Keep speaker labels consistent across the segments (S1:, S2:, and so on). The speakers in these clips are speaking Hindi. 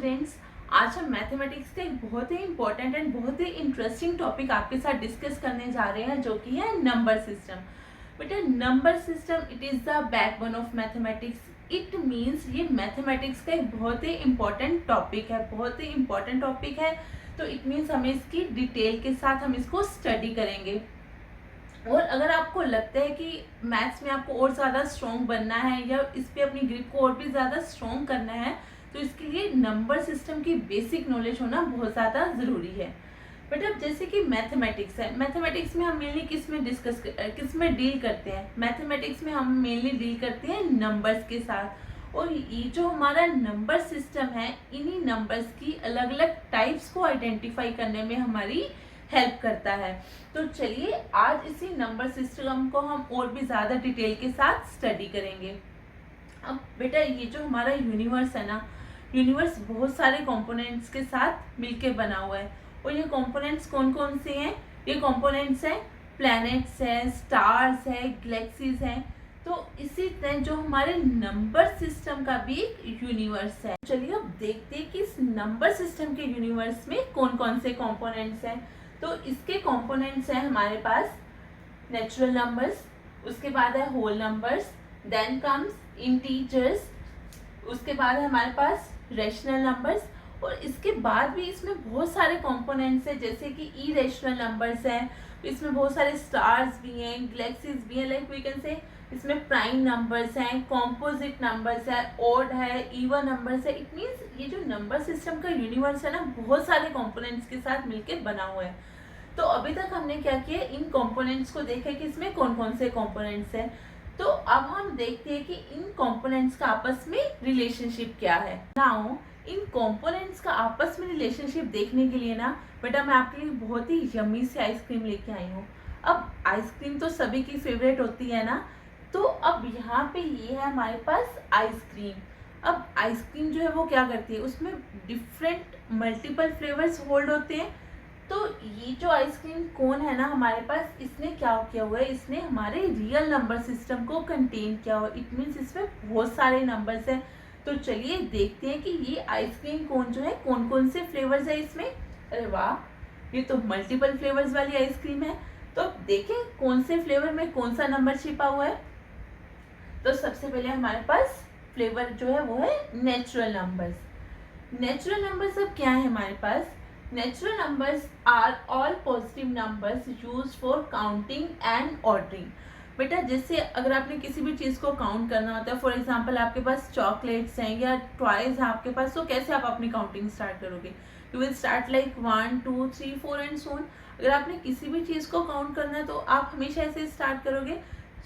S1: स्टूडेंट्स, आज हम मैथमेटिक्स का एक बहुत ही इंपॉर्टेंट एंड बहुत ही इंटरेस्टिंग टॉपिक आपके साथ डिस्कस करने जा रहे हैं, जो कि है नंबर सिस्टम। बेटा, number system it is the backbone of mathematics. It means ये मैथमेटिक्स का एक बहुत ही इंपॉर्टेंट टॉपिक है, बहुत ही इंपॉर्टेंट टॉपिक है। तो इट मीन्स हमें इसकी डिटेल के साथ हम इसको स्टडी करेंगे। और अगर आपको लगता है कि मैथ्स में आपको और ज़्यादा स्ट्रॉन्ग बनना है या इस पे अपनी ग्रिप को और भी ज़्यादा स्ट्रॉन्ग करना है, तो इसके लिए नंबर सिस्टम की बेसिक नॉलेज होना बहुत ज़्यादा ज़रूरी है। बट अब जैसे कि मैथमेटिक्स है, मैथमेटिक्स में हम मेनली किस में डील करते हैं? मैथमेटिक्स में हम मेनली डील करते हैं नंबर्स के साथ। और ये जो हमारा नंबर सिस्टम है, इन्हीं नंबर्स की अलग अलग टाइप्स को आइडेंटिफाई करने में हमारी हेल्प करता है। तो चलिए आज इसी नंबर सिस्टम को हम और भी ज़्यादा डिटेल के साथ स्टडी करेंगे। अब बेटा, ये जो हमारा यूनिवर्स है ना, यूनिवर्स बहुत सारे कंपोनेंट्स के साथ मिलके बना हुआ है। और ये कंपोनेंट्स कौन कौन से हैं? ये कंपोनेंट्स हैं प्लैनेट्स हैं, स्टार्स हैं, गैलेक्सीज हैं। तो इसी तरह जो हमारे नंबर सिस्टम का भी एक यूनिवर्स है। चलिए अब देखते हैं कि इस नंबर सिस्टम के यूनिवर्स में कौन कौन से कंपोनेंट्स हैं। तो इसके कंपोनेंट्स हैं हमारे पास नेचुरल नंबर्स, उसके बाद है whole numbers, then comes integers, उसके बाद है हमारे पास रेशनल नंबर्स। और इसके बाद भी इसमें बहुत सारे कंपोनेंट्स हैं, जैसे कि इरेशनल नंबर्स हैं, इसमें बहुत सारे स्टार्स भी हैं, गैलेक्सीज भी हैं, लाइक वी कैन से इसमें प्राइम नंबर्स हैं, कॉम्पोजिट नंबर्स है, ऑड है, इवन नंबर्स है। इट मीन्स ये जो नंबर सिस्टम का यूनिवर्स है ना, बहुत सारे कंपोनेंट्स के साथ मिलकर बना हुआ है। तो अभी तक हमने क्या किया, इन कंपोनेंट्स को देखा कि इसमें कौन कौन से कंपोनेंट्स हैं। तो अब हम देखते हैं कि इन कंपोनेंट्स का आपस में रिलेशनशिप क्या है। नाउ इन कंपोनेंट्स का आपस में रिलेशनशिप देखने के लिए ना बेटा, मैं आपके लिए बहुत ही यम्मी सी आइसक्रीम लेके आई हूँ। अब आइसक्रीम तो सभी की फेवरेट होती है ना, तो अब यहाँ पे ये है हमारे पास आइसक्रीम। अब आइसक्रीम जो है वो क्या करती है, उसमें डिफरेंट मल्टीपल फ्लेवर्स होल्ड होते हैं। तो ये जो आइसक्रीम कोन है ना हमारे पास, इसने क्या किया हुआ है, इसने हमारे रियल नंबर सिस्टम को कंटेन किया हुआ है। इट मीन्स इसमें बहुत सारे नंबर्स हैं। तो चलिए देखते हैं कि ये आइसक्रीम कोन जो है कौन कौन से फ्लेवर्स है इसमें। अरे वाह, ये तो मल्टीपल फ्लेवर्स वाली आइसक्रीम है। तो अब देखें कौन से फ्लेवर में कौन सा नंबर छिपा हुआ है। तो सबसे पहले हमारे पास फ्लेवर जो है वो है नेचुरल नंबर्स। नेचुरल नंबर्स अब क्या है हमारे पास? Natural numbers are all positive numbers used for counting and ordering। बेटा, जैसे अगर आपने किसी भी चीज़ को काउंट करना होता है, फॉर एग्जांपल आपके पास चॉकलेट्स हैं या टॉयज हैं आपके पास, तो कैसे आप अपनी काउंटिंग स्टार्ट करोगे? You will start like 1 2 3 4 and so on. अगर आपने किसी भी चीज़ को काउंट करना है तो आप हमेशा ऐसे स्टार्ट करोगे।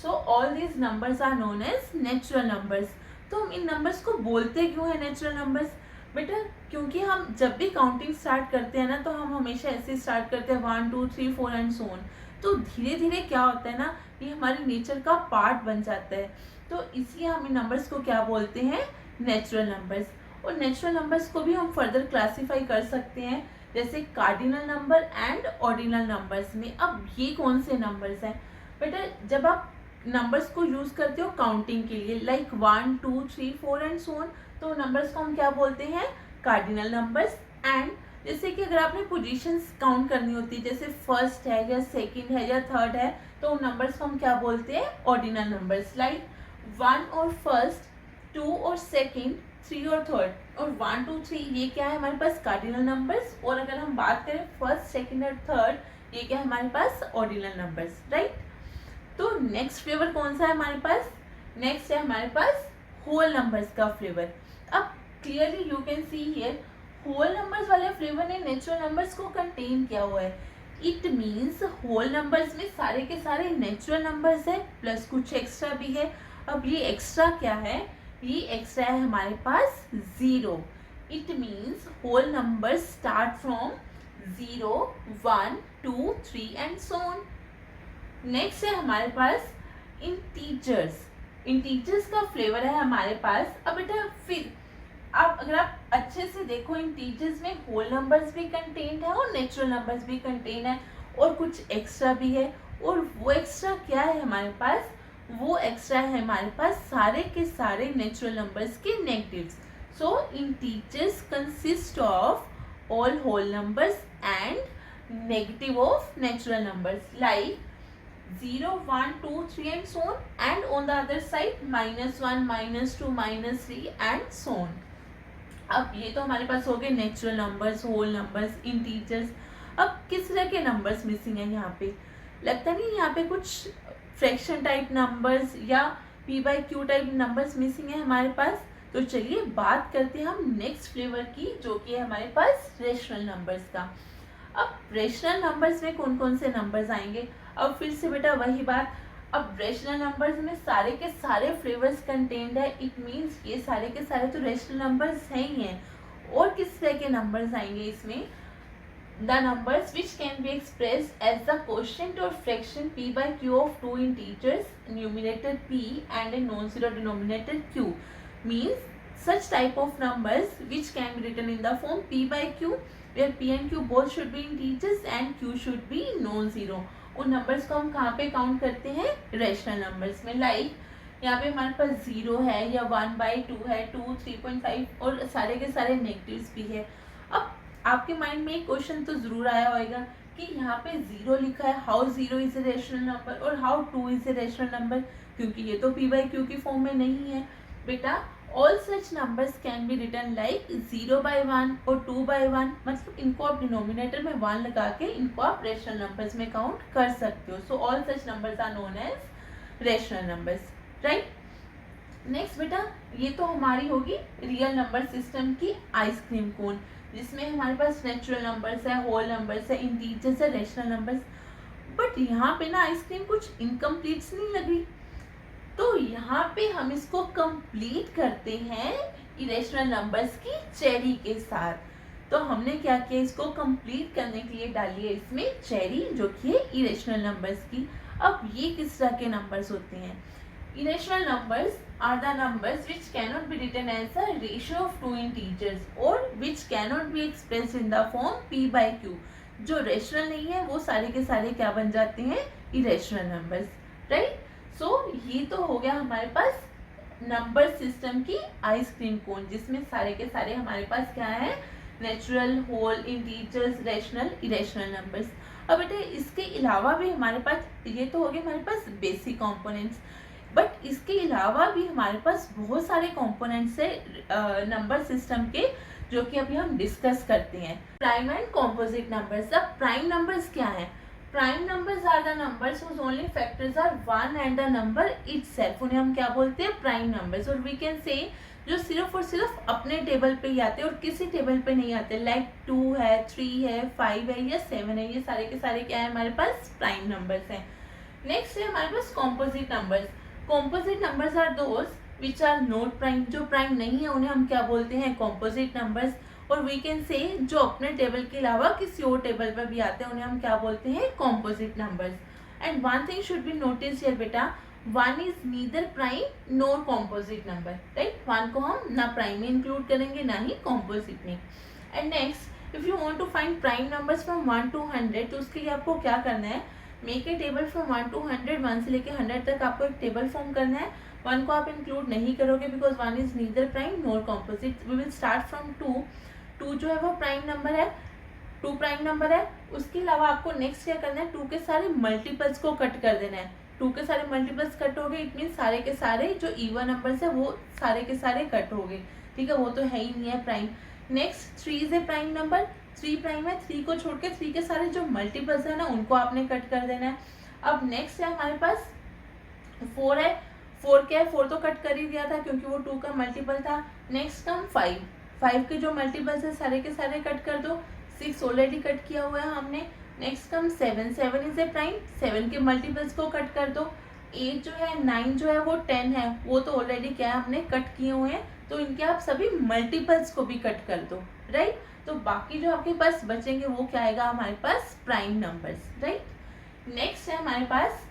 S1: So all these numbers are known as natural numbers. तो हम इन नंबर्स को बोलते क्यों है नेचुरल नंबर्स? बेटा, क्योंकि हम जब भी काउंटिंग स्टार्ट करते हैं ना, तो हम हमेशा ऐसे स्टार्ट करते हैं 1 2 3 4 एंड सो ऑन। तो धीरे धीरे क्या होता है ना, ये हमारे नेचर का पार्ट बन जाता है। तो इसलिए हम इन नंबर्स को क्या बोलते हैं? Natural numbers. और नेचुरल नंबर्स को भी हम फर्दर क्लासीफाई कर सकते हैं, जैसे cardinal number and ordinal numbers में। अब ये कौन से नंबर्स हैं बेटा? जब आप नंबर्स को यूज करते हो काउंटिंग के लिए, लाइक 1 2 3 4 एंड सो ऑन, तो नंबर्स को हम क्या बोलते हैं? Cardinal numbers. एंड जैसे कि अगर आपने पोजीशंस काउंट करनी होती है, जैसे फर्स्ट है या सेकंड है या थर्ड है, तो उन नंबर्स को हम क्या बोलते हैं? Ordinal numbers. लाइक 1 और फर्स्ट, 2 और सेकंड, 3 और थर्ड, और 1 2 3 ये क्या है हमारे पास? Cardinal numbers. और अगर हम बात करें फर्स्ट सेकंड और थर्ड, ये क्या है हमारे पास? Ordinal numbers, right. तो नेक्स्ट फ्लेवर कौन सा है हमारे पास? नेक्स्ट है हमारे पास होल नंबर्स का फ्लेवर। अब clearly you can see here, whole numbers वाले फ्लेवर ने नेचुरल नंबर्स को कंटेन किया हुआ है। इट मीन्स होल नंबर्स में सारे के सारे नेचुरल नंबर्स है, प्लस कुछ एक्स्ट्रा भी है। अब ये एक्स्ट्रा क्या है? ये एक्स्ट्रा है हमारे पास zero. It means whole numbers start from 0 1 2 3 and so on. Next है हमारे पास इंटीजर्स। इंटीजर्स का फ्लेवर है हमारे पास। अब बेटा फिर आप अगर आप अच्छे से देखो, इंटीजर्स में होल नंबर्स भी कंटेन्ड है और नेचुरल नंबर्स भी कंटेन है, और कुछ एक्स्ट्रा भी है। और वो एक्स्ट्रा क्या है हमारे पास? वो एक्स्ट्रा है हमारे पास सारे के सारे नेचुरल नंबर्स के negatives. So integers consist of all whole numbers and negative of natural numbers like 0, 1, 2, 3 and so on, and on the other side -1, -2, -3 and so on. अब ये तो हमारे पास हो गए natural numbers, whole numbers, integers. अब किस तरह के नंबर्स मिसिंग है यहाँ पे? लगता नहीं यहाँ पे कुछ फ्रैक्शन टाइप नंबर्स या p/q टाइप नंबर्स मिसिंग है हमारे पास. तो चलिए बात करते हैं हम नेक्स्ट फ्लेवर की, जो कि है हमारे पास रेशनल नंबर्स का. अब रेशनल नंबर्स में कौन कौन से नंबर्स आएंगे? अब फिर से बेटा वही बात, अब रेशनल नंबर्स में सारे के सारे फ्लेवर्स कंटेन्ड है. इट मीन्स ये सारे के सारे तो रेशनल नंबर्स हैं ही हैं. और किस तरह के नंबर्स आएंगे इसमें? The numbers which can be expressed as the quotient or fraction p/q of two integers, numerator p and a non zero denominator q. Means such type of numbers which can be written in the form p/q where p and q both should be integers and q should be non-zero. उन नंबर्स को हम कहाँ पे काउंट करते हैं? रेशनल नंबर्स में. लाइक यहाँ पे हमारे पास 0 है या 1/2 है, 2, 3.5 और सारे के सारे नेगेटिव्स भी है. अब आपके माइंड में एक क्वेश्चन तो जरूर आया होगा कि यहाँ पे 0 लिखा है, how 0 is a rational number or how 2 is a rational number, क्योंकि ये तो p/q की फॉर्म में नहीं है. बेटा all such numbers can be written like 0/1 और 2/1. मतलब इनको आप डिनोमिनेटर में 1 लगा के इनको आप रेशनल नंबर्स में काउंट कर सकते हो. So all such numbers are known as rational numbers, right. Next बेटा ये तो हमारी होगी रियल नंबर सिस्टम की आइसक्रीम कोन, जिसमें हमारे पास नेचुरल नंबर्स है, होल नंबर्स है, इंटीजर्स है, रेशनल नंबर्स. बट यहाँ पे ना आइसक्रीम कुछ इनकम्प्लीट नहीं लग रही. तो यहाँ पे हम इसको कंप्लीट करते हैं इरेशनल नंबर्स की चेरी के साथ. तो हमने क्या किया, इसको कंप्लीट करने के लिए डाली है इसमें चेरी, जो कि है इरेशनल नंबर्स की. अब ये किस तरह के नंबर्स होते हैं? Irrational numbers are the numbers which cannot be written as a ratio of two integers or which cannot be expressed in the form p/q. जो रेशनल नहीं है वो सारे के सारे क्या बन जाते हैं? Irrational numbers, right. सो ये तो हो गया हमारे पास नंबर सिस्टम की आइसक्रीम कोन, जिसमें सारे के सारे हमारे पास क्या है? Natural, whole, integers, rational, irrational numbers. अब बेटे इसके अलावा भी हमारे पास, ये तो हो गए हमारे पास बेसिक कंपोनेंट्स, बट इसके अलावा भी हमारे पास बहुत सारे कंपोनेंट्स है नंबर सिस्टम के, जो कि अभी हम डिस्कस करते हैं. Prime and composite numbers. अब प्राइम नंबर्स क्या है? Prime numbers are the numbers whose only factors are 1 and the number itself. उन्हें हम क्या बोलते हैं? Prime numbers. और वी कैन से जो सिर्फ और सिर्फ अपने टेबल पे ही आते हैं और किसी टेबल पे नहीं आते. लाइक 2 है, 3 है, 5 है या 7 है, ये सारे के सारे क्या है हमारे पास? प्राइम नंबर्स हैं. नेक्स्ट है हमारे पास composite numbers. Composite numbers are those which are not prime. जो प्राइम नहीं है उन्हें हम क्या बोलते हैं? Composite numbers. और वी कैन से जो अपने टेबल के अलावा किसी और टेबल पर भी आते हैं उन्हें हम क्या बोलते हैं? Composite numbers. And one thing should be notice here बेटा, 1 is neither prime nor composite number, right. 1 को हम ना प्राइम में इंक्लूड करेंगे ना ही कॉम्पोजिट में. And next if you want to find prime numbers from 1 to 100, तो उसके लिए आपको क्या करना है? Make a table from 1 to 100. 1 से लेके 100 तक आपको एक टेबल फॉर्म करना है. 1 को आप इंक्लूड नहीं करोगे because 1 is neither prime nor composite. We will start from 2. 2 जो है वो प्राइम नंबर है, 2 प्राइम नंबर है. उसके अलावा आपको नेक्स्ट क्या करना है? 2 के सारे मल्टीपल्स को कट कर देना है. 2 के सारे मल्टीपल्स कट हो गए, इट मीन सारे के सारे जो इवन नंबर्स है वो सारे के सारे कट हो गए, ठीक है. वो तो है ही नहीं है prime. Next 3 is a prime number. 3 prime है. 3 को छोड़ के 3 के सारे जो मल्टीपल्स है ना उनको आपने कट कर देना है. अब नेक्स्ट है हमारे पास 4 है. 4 क्या है? 4 तो कट कर ही दिया था क्योंकि वो 2 का मल्टीपल था. Next come 5. 5 के जो मल्टीपल्स है सारे के सारे कट कर दो. 6 ऑलरेडी कट किया हुआ है हमने. Next come 7. 7 is a prime. 7 के मल्टीपल्स को कट कर दो. 8 जो है, 9 जो है वो 10 है, वो तो ऑलरेडी क्या है हमने कट किए हुए हैं. तो इनके आप सभी मल्टीपल्स को भी कट कर दो, राइट. तो बाकी जो आपके पास बचेंगे वो क्या आएगा हमारे पास? Prime numbers, right. नेक्स्ट है हमारे पास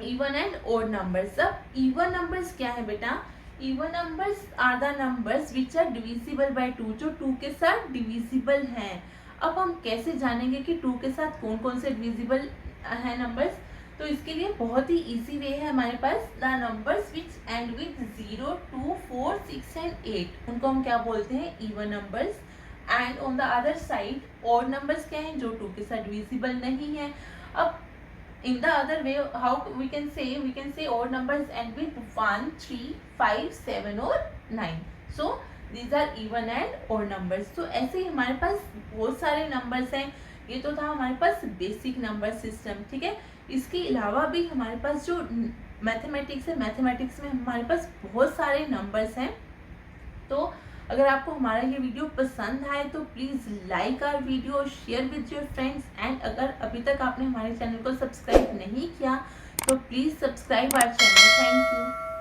S1: इवन एंड ओड नंबर्स. अब इवन नंबर्स क्या है बेटा? Even numbers are the numbers which are divisible by 2, जो 2 के साथ डिविजिबल हैं. अब हम कैसे जानेंगे कि 2 के साथ कौन कौन से डिविजिबल है नंबर्स? तो इसके लिए बहुत ही इजी वे है हमारे पास, the numbers which end with 0, 2, 4, 6 and 8 उनको हम क्या बोलते हैं, even numbers. And on the other side odd numbers क्या हैं, जो 2 के साथ डिविजिबल नहीं है। अब in the other way how we can say odd numbers end with 1, 3, 5, 7 or 9, so these are even and odd numbers। तो ऐसे ही हमारे पास बहुत सारे नंबर्स हैं। ये तो था हमारे पास बेसिक नंबर सिस्टम, ठीक है। इसके अलावा भी हमारे पास जो मैथमेटिक्स है, मैथमेटिक्स में हमारे पास बहुत सारे नंबर्स हैं। तो अगर आपको हमारा ये वीडियो पसंद आए तो please like our video, share with your friends, and अगर अभी तक आपने हमारे चैनल को सब्सक्राइब नहीं किया तो please subscribe our channel. Thank you.